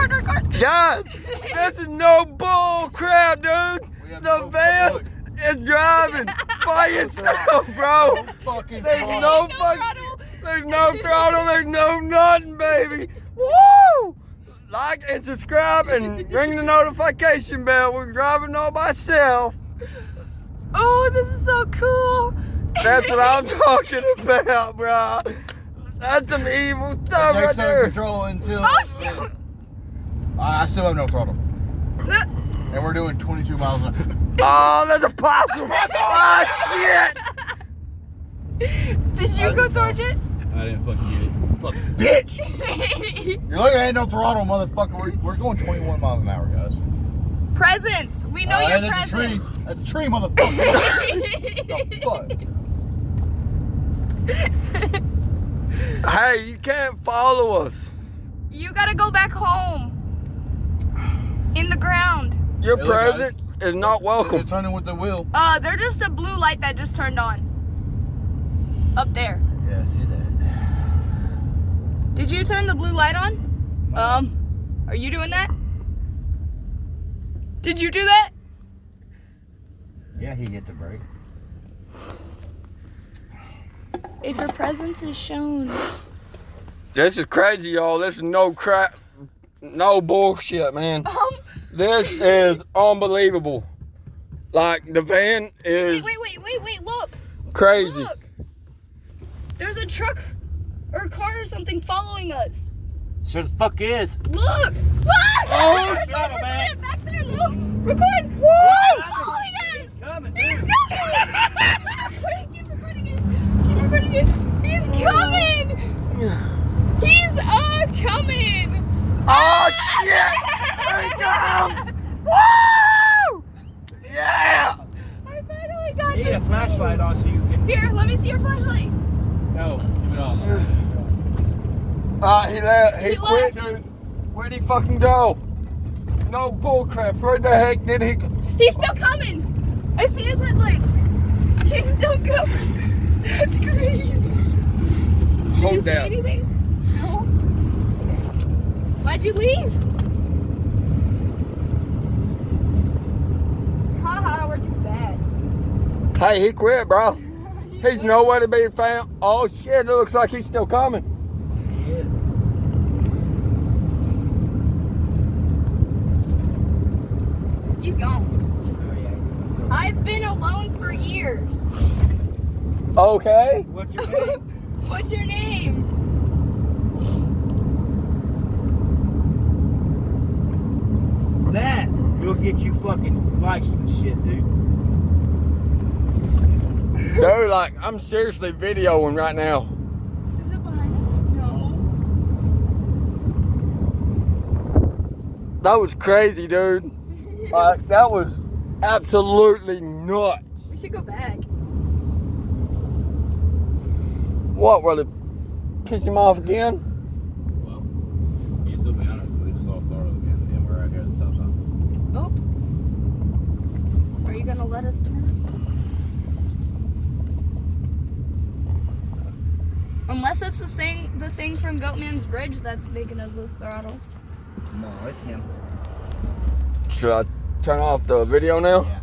record. Guys, this is no bull crap, dude. The van is driving by itself, bro. There's no throttle, there's no nothing, baby. Woo! Like and subscribe and ring the notification bell. We're driving all by itself. Oh, this is so cool. That's what I'm talking about, bro. That's some evil stuff right there. Control until. Oh, shoot. I still have no throttle. And we're doing 22 miles an hour. Oh, there's a possum. Oh, shit. Did you go towards it? I didn't fucking get it. Fucking bitch. You're like, I ain't no throttle, motherfucker. We're going 21 miles an hour, guys. Presents. We know you're present. That's a tree, motherfucker. The fuck? Hey, you can't follow us. You gotta go back home. In the ground. Your Hey, look, present is not welcome. It's turning with the wheel. They're just a blue light that just turned on. Up there. Yeah, I see that. Did you turn the blue light on? Are you doing that? Did you do that? Yeah, he hit the brake. If your presence is shown. This is crazy, y'all. This is no crap, no bullshit, man. This is unbelievable. Like, the van is Wait, look. crazy. Look. There's a truck or a car or something following us. Sure the fuck is. Look! Oh, shut up, man. Back there, look! Record! Woo! He's following us! Coming. He's coming! Keep recording it! Keep recording it! He's coming! He's coming! Oh, shit! Here he comes! Woo! Yeah! I finally got You need to a flashlight on so you can. Here, let me see your flashlight. No, give it on. He left. He He quit, left. dude. Where'd he fucking go? No bullcrap. Where the heck did he go? He's still coming! I see his headlights. He's still coming. That's crazy. Did you Hold see that. anything? No. Why'd you leave? Haha, we're too fast. Hey, he quit, bro. He's nowhere to be found. Oh, shit. It looks like he's still coming. He's gone. I've been alone for years. Okay. What's your name? What's your name? That will get you fucking likes and shit, dude. Dude, like, I'm seriously videoing right now. Is it behind us? No. That was crazy, dude. Like, that was absolutely nuts. We should go back. What, will it kiss him off again? Well, he's still behind us, so we just lost throttle again. And we're right here at the stop sign. Oh. Are you gonna let us turn? Unless it's the thing from Goatman's Bridge that's making us lose throttle. No, it's him. Should I turn off the video now? Yeah.